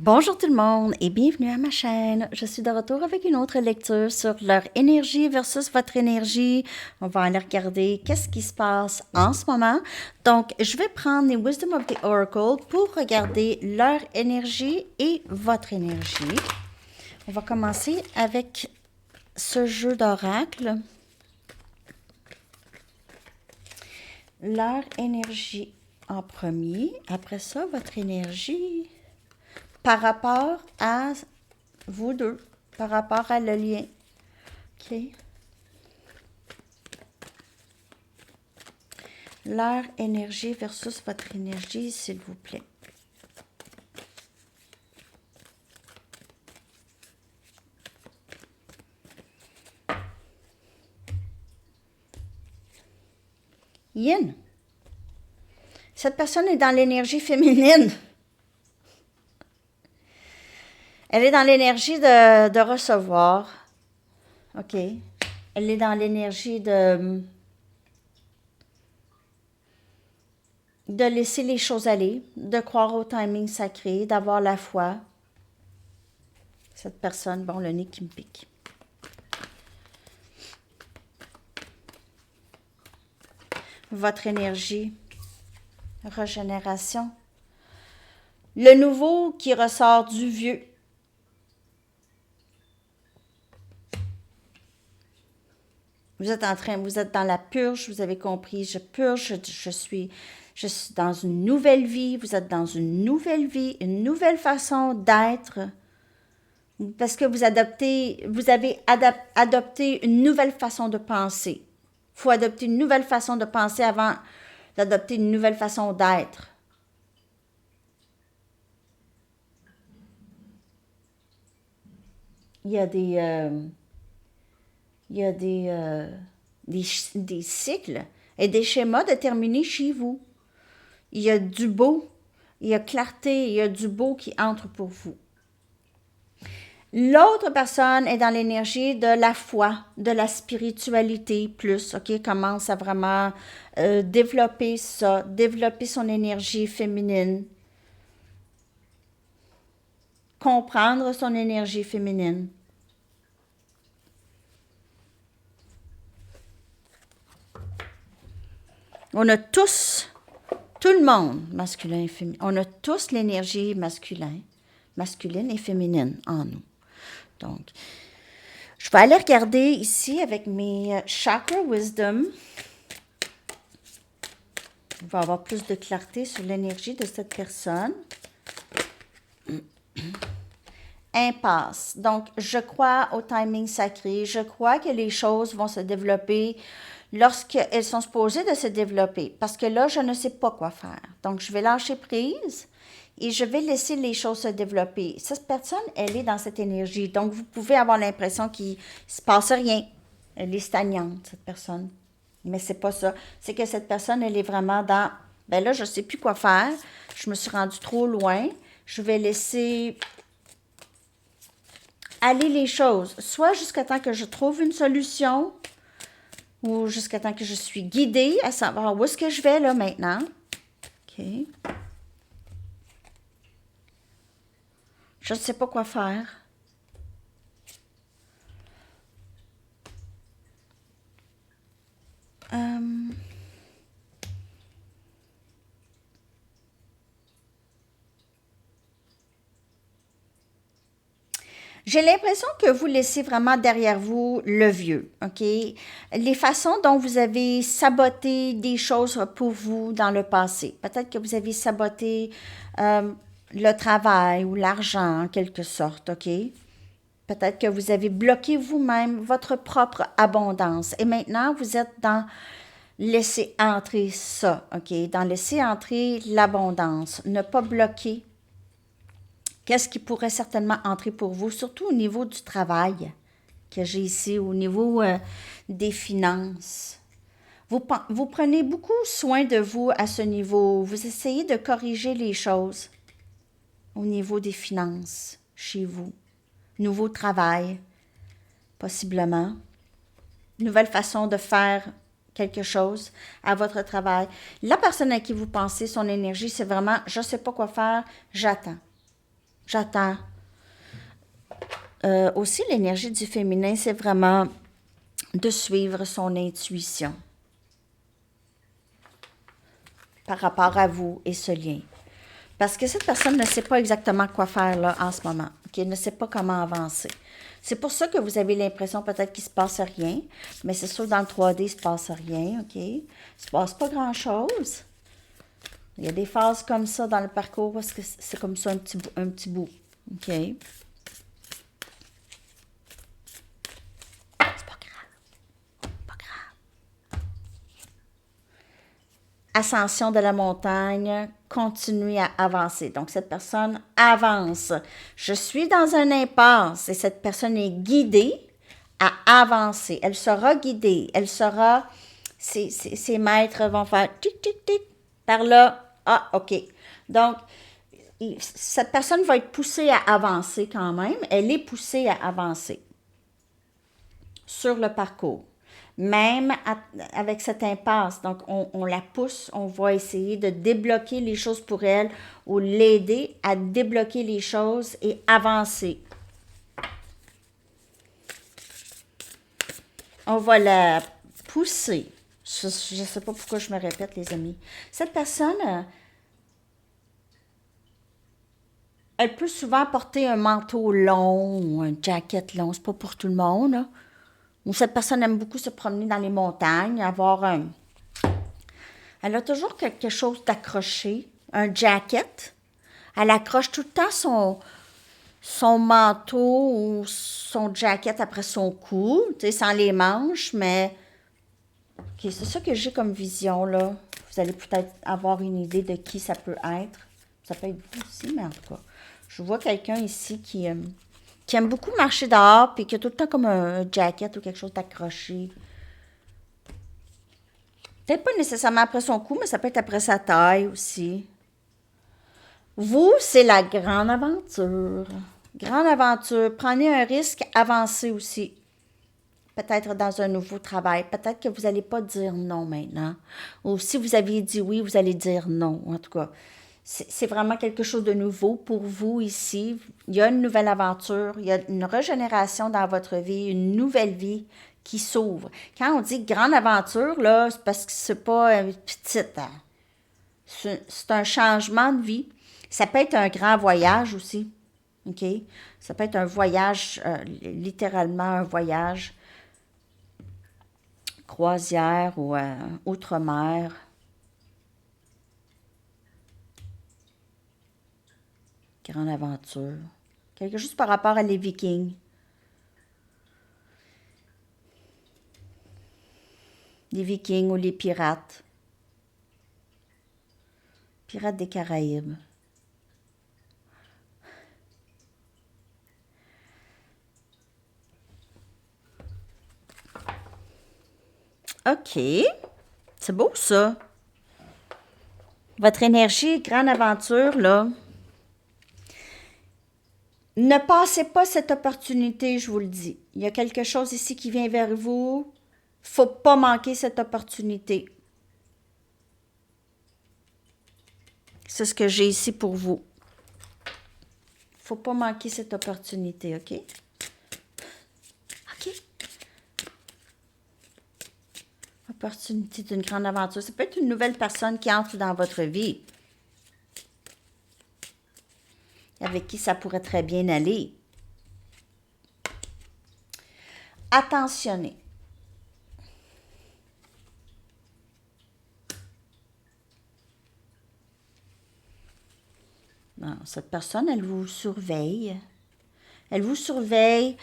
Bonjour tout le monde et bienvenue à ma chaîne. Je suis de retour avec une autre lecture sur leur énergie versus votre énergie. On va aller regarder qu'est-ce qui se passe en ce moment. Donc, je vais prendre les Wisdom of the Oracle pour regarder leur énergie et votre énergie. On va commencer avec ce jeu d'oracle. Leur énergie en premier. Après ça, votre énergie par rapport à vous deux, par rapport à le lien. OK. Leur énergie versus votre énergie, s'il vous plaît. Yin. Cette personne est dans l'énergie féminine. Elle est dans l'énergie de recevoir. OK. Elle est dans l'énergie de laisser les choses aller, de croire au timing sacré, d'avoir la foi. Cette personne, bon, le nez qui me pique. Votre énergie, régénération. Le nouveau qui ressort du vieux. Vous êtes dans la purge, vous avez compris, je purge, je suis dans une nouvelle vie, vous êtes dans une nouvelle vie, une nouvelle façon d'être, parce que vous avez adopté une nouvelle façon de penser. Il faut adopter une nouvelle façon de penser avant d'adopter une nouvelle façon d'être. Il y a des cycles et des schémas déterminés chez vous. Il y a du beau, il y a clarté, il y a du beau qui entre pour vous. L'autre personne est dans l'énergie de la foi, de la spiritualité plus, OK? Commence à vraiment développer ça, développer son énergie féminine. Comprendre son énergie féminine. On a tous, tout le monde, masculin et féminin, on a tous l'énergie masculine et féminine en nous. Donc, je vais aller regarder ici avec mes chakra wisdom. On va avoir plus de clarté sur l'énergie de cette personne. Impasse. Donc, je crois au timing sacré. Je crois que les choses vont se développer lorsqu'elles sont supposées de se développer. Parce que là, je ne sais pas quoi faire. Donc, je vais lâcher prise et je vais laisser les choses se développer. Cette personne, elle est dans cette énergie. Donc, vous pouvez avoir l'impression qu'il ne se passe rien. Elle est stagnante, cette personne. Mais c'est pas ça. C'est que cette personne, elle est vraiment dans, ben là, je ne sais plus quoi faire. Je me suis rendue trop loin. Je vais laisser aller les choses, soit jusqu'à temps que je trouve une solution ou jusqu'à temps que je suis guidée à savoir où est-ce que je vais là maintenant. OK. Je ne sais pas quoi faire. J'ai l'impression que vous laissez vraiment derrière vous le vieux, OK? Les façons dont vous avez saboté des choses pour vous dans le passé. Peut-être que vous avez saboté le travail ou l'argent en quelque sorte, OK? Peut-être que vous avez bloqué vous-même votre propre abondance. Et maintenant, vous êtes dans laisser entrer ça, OK? Dans laisser entrer l'abondance. Ne pas bloquer. Qu'est-ce qui pourrait certainement entrer pour vous, surtout au niveau du travail que j'ai ici, au niveau des finances. Vous prenez beaucoup soin de vous à ce niveau. Vous essayez de corriger les choses au niveau des finances chez vous. Nouveau travail, possiblement. Nouvelle façon de faire quelque chose à votre travail. La personne à qui vous pensez, son énergie, c'est vraiment « je ne sais pas quoi faire, j'attends ». J'attends. Aussi, l'énergie du féminin, c'est vraiment de suivre son intuition par rapport à vous et ce lien. Parce que cette personne ne sait pas exactement quoi faire là en ce moment, ok? Elle ne sait pas comment avancer. C'est pour ça que vous avez l'impression peut-être qu'il ne se passe rien, mais c'est sûr dans le 3D, il ne se passe rien, ok? Il ne se passe pas grand-chose. Il y a des phases comme ça dans le parcours parce que c'est comme ça un petit bout, ok? C'est pas grave, pas grave. Ascension de la montagne, continuez à avancer. Donc, cette personne avance. Je suis dans un impasse et cette personne est guidée à avancer. Elle sera guidée. Elle sera, ses maîtres vont faire tic, tic, tic. Par là, ah, OK. Donc, cette personne va être poussée à avancer quand même. Elle est poussée à avancer sur le parcours. Même avec cette impasse, donc on la pousse, on va essayer de débloquer les choses pour elle ou l'aider à débloquer les choses et avancer. On va la pousser. Je ne sais pas pourquoi je me répète, les amis. Cette personne, elle peut souvent porter un manteau long ou un jacket long. C'est pas pour tout le monde, là. Ou cette personne aime beaucoup se promener dans les montagnes, avoir un... Elle a toujours quelque chose d'accroché, un jacket. Elle accroche tout le temps son manteau ou son jacket après son cou, tu sais, sans les manches, mais okay, c'est ça que j'ai comme vision, là. Vous allez peut-être avoir une idée de qui ça peut être. Ça peut être vous aussi, mais en tout cas, je vois quelqu'un ici qui aime beaucoup marcher dehors, puis qui a tout le temps comme un jacket ou quelque chose d'accroché. Peut-être pas nécessairement après son cou, mais ça peut être après sa taille aussi. Vous, c'est la grande aventure. Grande aventure. Prenez un risque, avancez aussi. Peut-être dans un nouveau travail. Peut-être que vous n'allez pas dire non maintenant. Ou si vous aviez dit oui, vous allez dire non. En tout cas, c'est vraiment quelque chose de nouveau pour vous ici. Il y a une nouvelle aventure, il y a une régénération dans votre vie, une nouvelle vie qui s'ouvre. Quand on dit grande aventure, là, c'est parce que c'est pas petite. Hein. C'est un changement de vie. Ça peut être un grand voyage aussi. OK? Ça peut être un voyage, littéralement un voyage, croisière ou outre-mer. Grande aventure. Quelque chose par rapport à les Vikings. Les Vikings ou les pirates. Pirates des Caraïbes. OK. C'est beau, ça. Votre énergie, grande aventure, là. Ne passez pas cette opportunité, je vous le dis. Il y a quelque chose ici qui vient vers vous. Faut pas manquer cette opportunité. C'est ce que j'ai ici pour vous. Faut pas manquer cette opportunité, OK? OK. Opportunité d'une grande aventure. Ça peut être une nouvelle personne qui entre dans votre vie. Avec qui ça pourrait très bien aller. Attentionnez. Non, cette personne, elle vous surveille. Elle vous surveille.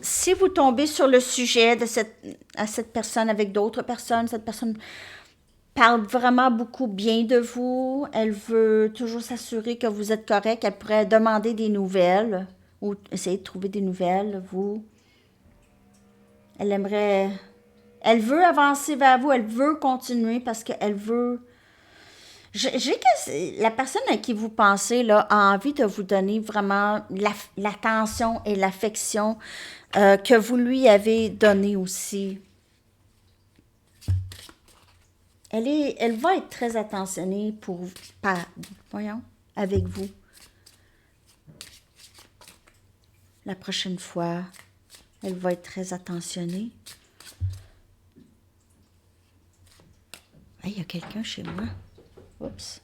Si vous tombez sur le sujet de cette personne avec d'autres personnes, cette personne parle vraiment beaucoup bien de vous. Elle veut toujours s'assurer que vous êtes correct. Elle pourrait demander des nouvelles ou essayer de trouver des nouvelles, vous. Elle aimerait... Elle veut avancer vers vous. Elle veut continuer parce qu'elle veut... J'ai que la personne à qui vous pensez là, a envie de vous donner vraiment l'attention et l'affection que vous lui avez donné aussi. Elle va être très attentionnée voyons, avec vous. La prochaine fois, elle va être très attentionnée. Il y a quelqu'un chez moi. Oups.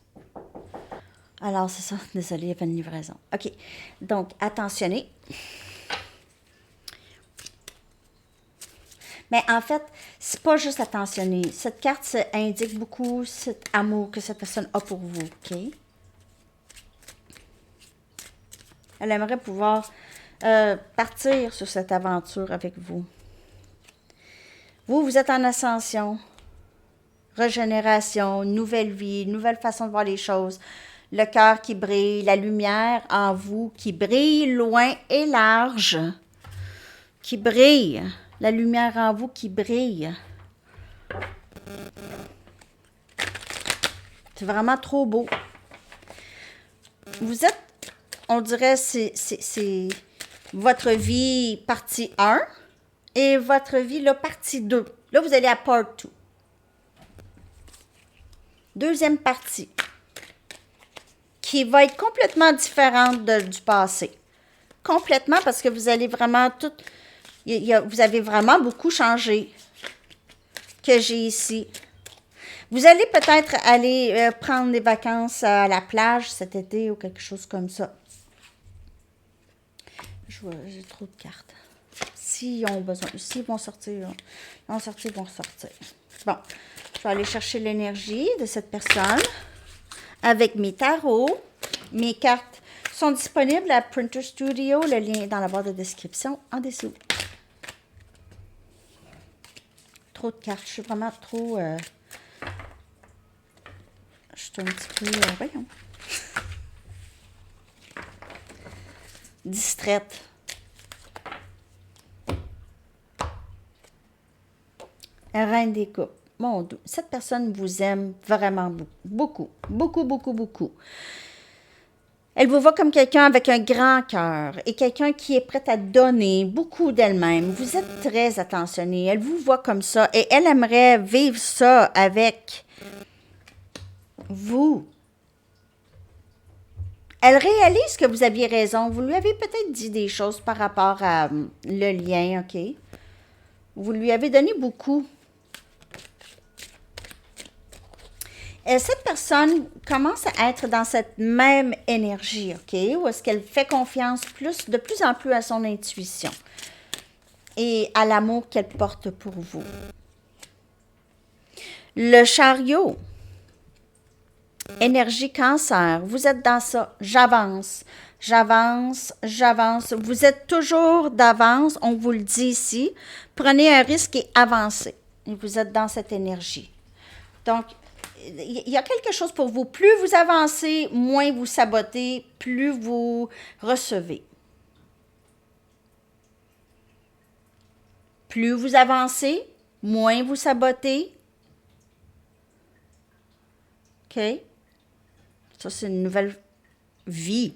Alors, c'est ça. Désolée, il y avait une livraison. OK. Donc, attentionnez. Mais en fait, c'est pas juste attentionner. Cette carte indique beaucoup cet amour que cette personne a pour vous. OK? Elle aimerait pouvoir partir sur cette aventure avec vous. Vous êtes en ascension. Régénération, nouvelle vie, nouvelle façon de voir les choses. Le cœur qui brille, la lumière en vous qui brille loin et large. Qui brille. La lumière en vous qui brille. C'est vraiment trop beau. Vous êtes, on dirait, c'est votre vie partie 1 et votre vie, là, partie 2. Là, vous allez à part 2. Deuxième partie, qui va être complètement différente du passé. Complètement, parce que vous allez vraiment tout... vous avez vraiment beaucoup changé que j'ai ici. Vous allez peut-être aller prendre des vacances à la plage cet été ou quelque chose comme ça. J'ai trop de cartes. S'ils ont besoin, s'ils vont sortir, ils vont sortir. Bon, je vais aller chercher l'énergie de cette personne avec mes tarots. Mes cartes sont disponibles à Printer Studio. Le lien est dans la barre de description en dessous. Trop de cartes. Je suis vraiment trop... je suis un petit peu... voyons. Distraite. Reine des coupes. Mon Dieu, cette personne vous aime vraiment beaucoup. Beaucoup. Elle vous voit comme quelqu'un avec un grand cœur et quelqu'un qui est prêt à donner beaucoup d'elle-même. Vous êtes très attentionné. Elle vous voit comme ça et elle aimerait vivre ça avec vous. Elle réalise que vous aviez raison. Vous lui avez peut-être dit des choses par rapport à le lien, OK? Vous lui avez donné beaucoup. Et cette personne commence à être dans cette même énergie, OK? Où est-ce qu'elle fait confiance de plus en plus à son intuition et à l'amour qu'elle porte pour vous. Le chariot, énergie cancer, vous êtes dans ça. J'avance. Vous êtes toujours d'avance, on vous le dit ici. Prenez un risque et avancez. Et vous êtes dans cette énergie. Donc, il y a quelque chose pour vous. Plus vous avancez, moins vous sabotez, plus vous recevez. Plus vous avancez, moins vous sabotez. OK? Ça, c'est une nouvelle vie.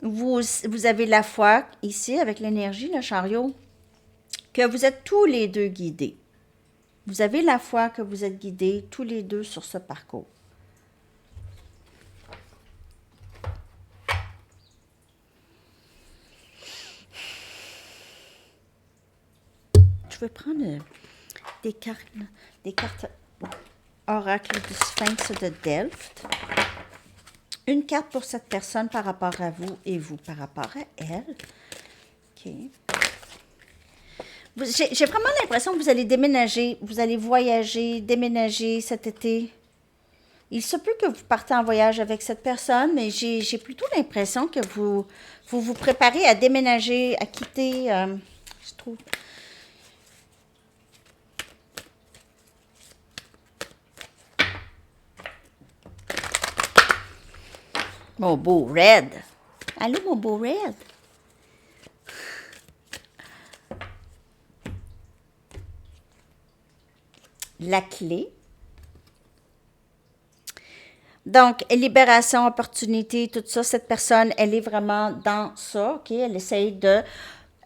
Vous avez la foi ici, avec l'énergie, le chariot, que vous êtes tous les deux guidés. Vous avez la foi que vous êtes guidés tous les deux sur ce parcours. Je vais prendre des cartes oracle du Sphinx de Delft. Une carte pour cette personne par rapport à vous et vous par rapport à elle. OK. J'ai vraiment l'impression que vous allez déménager, vous allez voyager, déménager cet été. Il se peut que vous partez en voyage avec cette personne, mais j'ai plutôt l'impression que vous préparez à déménager, à quitter, je trouve. Mon beau Red. Allô, mon beau Red. La clé. Donc, libération, opportunité, tout ça, cette personne, elle est vraiment dans ça, OK? Elle essaye de...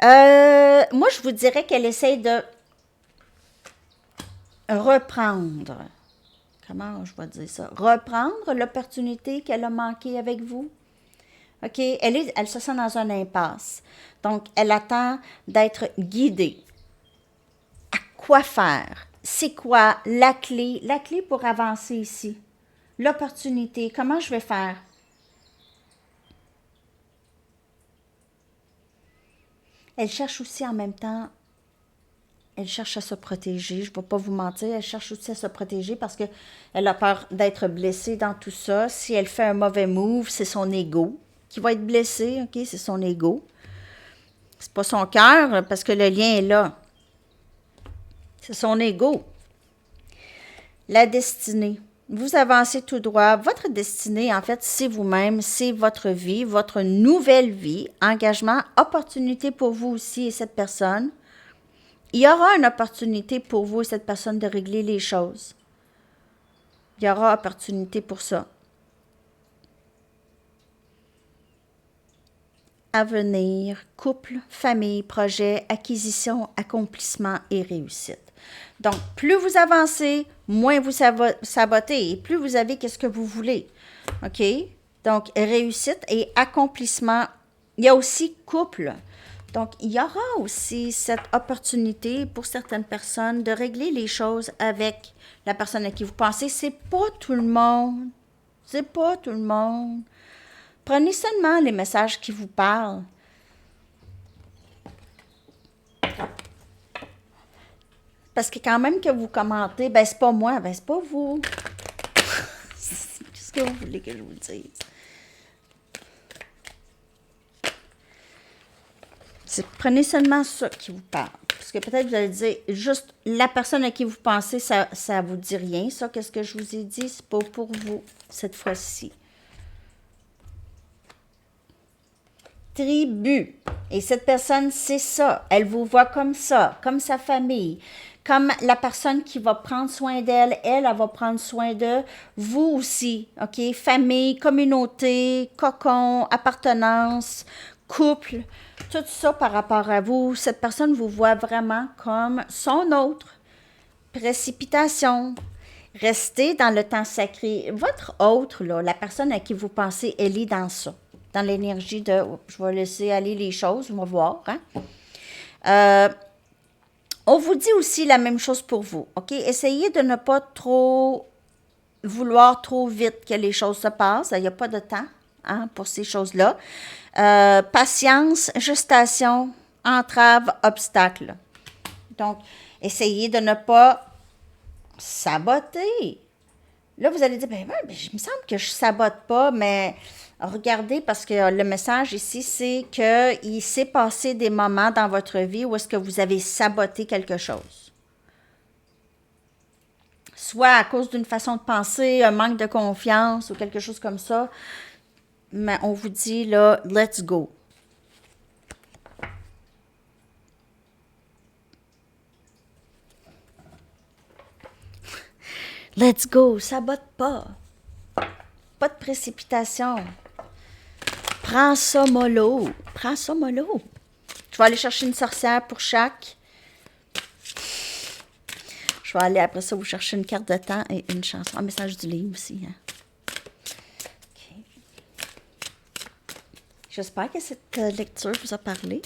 moi, je vous dirais qu'elle essaye de reprendre. Comment je vais dire ça? Reprendre l'opportunité qu'elle a manquée avec vous. OK? Elle se sent dans un impasse. Donc, elle attend d'être guidée. À quoi faire? C'est quoi la clé? La clé pour avancer ici. L'opportunité. Comment je vais faire? Elle cherche aussi en même temps, elle cherche à se protéger. Je ne vais pas vous mentir, elle cherche aussi à se protéger parce qu'elle a peur d'être blessée dans tout ça. Si elle fait un mauvais move, c'est son ego qui va être blessé, OK? C'est son ego. C'est pas son cœur parce que le lien est là. C'est son ego. La destinée. Vous avancez tout droit. Votre destinée, en fait, c'est vous-même, c'est votre vie, votre nouvelle vie, engagement, opportunité pour vous aussi et cette personne. Il y aura une opportunité pour vous et cette personne de régler les choses. Il y aura opportunité pour ça. Avenir, couple, famille, projet, acquisition, accomplissement et réussite. Donc, plus vous avancez, moins vous sabotez et plus vous avez qu'est-ce que vous voulez. OK? Donc, réussite et accomplissement. Il y a aussi couple. Donc, il y aura aussi cette opportunité pour certaines personnes de régler les choses avec la personne à qui vous pensez. C'est pas tout le monde. C'est pas tout le monde. Prenez seulement les messages qui vous parlent. Parce que quand même que vous commentez, ben c'est pas moi, ben c'est pas vous. Qu'est-ce que vous voulez que je vous dise? Prenez seulement ça qui vous parle. Parce que peut-être vous allez dire, juste la personne à qui vous pensez, ça vous dit rien. Ça, qu'est-ce que je vous ai dit? C'est pas pour vous, cette fois-ci. Tribu. Et cette personne, c'est ça. Elle vous voit comme ça, comme sa famille, comme la personne qui va prendre soin d'elle. Elle va prendre soin de vous aussi. OK? Famille, communauté, cocon, appartenance, couple. Tout ça par rapport à vous. Cette personne vous voit vraiment comme son autre. Précipitation. Restez dans le temps sacré. Votre autre, là, la personne à qui vous pensez, elle est dans ça. Dans l'énergie de, je vais laisser aller les choses, on va voir. Hein? On vous dit aussi la même chose pour vous. OK? Essayez de ne pas trop vouloir trop vite que les choses se passent. Il n'y a pas de temps hein, pour ces choses-là. Patience, gestation, entrave, obstacle. Donc, essayez de ne pas saboter. Là, vous allez dire, ben, il me semble que je ne sabote pas, mais regardez, parce que le message ici, c'est qu'il s'est passé des moments dans votre vie où est-ce que vous avez saboté quelque chose. Soit à cause d'une façon de penser, un manque de confiance ou quelque chose comme ça. Mais on vous dit, là, let's go. Let's go, sabote pas. Pas de précipitation. Prends ça mollo. Prends ça mollo. Je vais aller chercher une sorcière pour chaque. Je vais aller après ça vous chercher une carte de temps et une chanson. Un message du livre aussi. Hein? Okay. J'espère que cette lecture vous a parlé.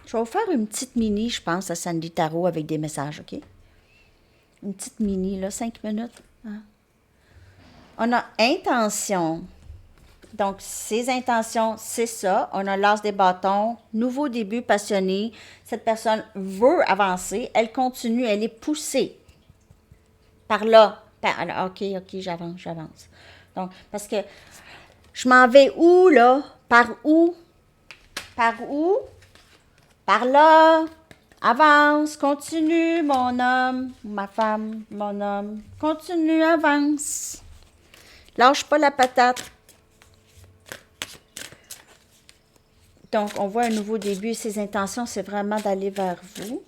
Je vais vous faire une petite mini, je pense, à Sandy Tarot avec des messages, OK? Une petite mini, là, 5 minutes. Hein? On a intention. Donc, ces intentions, c'est ça. On a l'as des bâtons, nouveau début passionné. Cette personne veut avancer. Elle continue, elle est poussée. Par là. OK, j'avance. Donc, parce que je m'en vais où, là? Par où? Par où? Par là. Avance, continue, mon homme, ma femme, mon homme. Continue, avance. Lâche pas la patate. Donc, on voit un nouveau début. Ses intentions, c'est vraiment d'aller vers vous.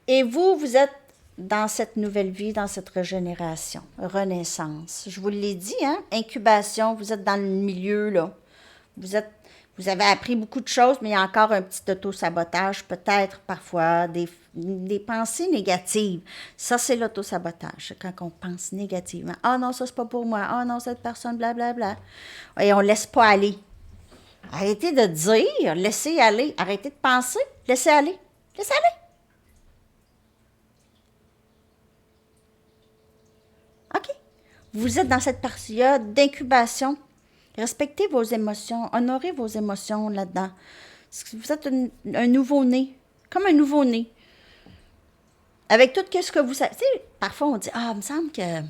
Et vous, vous êtes dans cette nouvelle vie, dans cette régénération, renaissance. Je vous l'ai dit, hein? Incubation, vous êtes dans le milieu, là. Vous êtes Vous avez appris beaucoup de choses, mais il y a encore un petit auto-sabotage, peut-être parfois des pensées négatives. Ça, c'est l'auto-sabotage, quand on pense négativement. Ah non, ça, c'est pas pour moi. Ah non, cette personne, blablabla. Et on laisse pas aller. Arrêtez de dire, laissez aller. Arrêtez de penser, laissez aller. Laissez aller. OK. Vous êtes dans cette période d'incubation. Respectez vos émotions, honorez vos émotions là-dedans. Vous êtes un nouveau-né, comme un nouveau-né. Avec tout ce que vous savez. Tu sais, parfois on dit, ah, il me semble que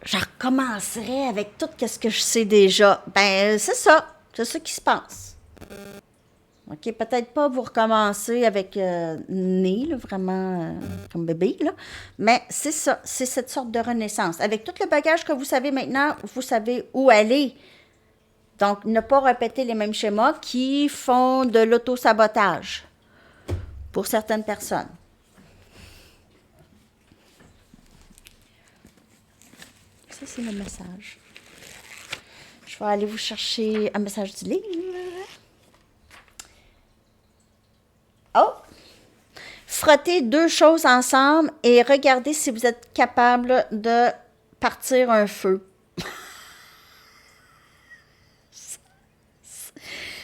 je recommencerai avec tout ce que je sais déjà. Ben, c'est ça qui se passe. OK, peut-être pas vous recommencer avec né, là, vraiment comme bébé, là, mais c'est ça, c'est cette sorte de renaissance. Avec tout le bagage que vous savez maintenant, vous savez où aller. Donc, ne pas répéter les mêmes schémas qui font de l'auto-sabotage pour certaines personnes. Ça, c'est le message. Je vais aller vous chercher un message du livre. Oh! Frottez deux choses ensemble et regardez si vous êtes capable de partir un feu.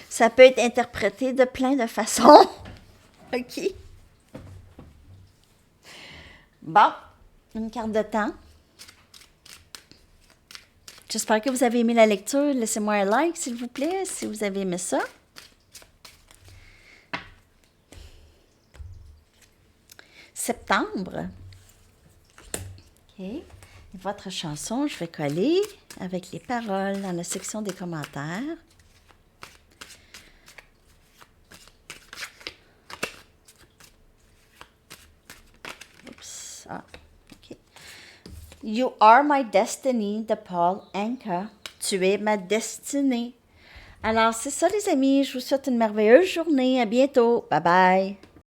Ça peut être interprété de plein de façons. OK. Bon, une carte de temps. J'espère que vous avez aimé la lecture. Laissez-moi un like, s'il vous plaît, si vous avez aimé ça. Septembre. OK. Et votre chanson, je vais coller avec les paroles dans la section des commentaires. Oups. Ah, OK. You are my destiny de Paul Anka. Tu es ma destinée. Alors, c'est ça, les amis. Je vous souhaite une merveilleuse journée. À bientôt. Bye bye.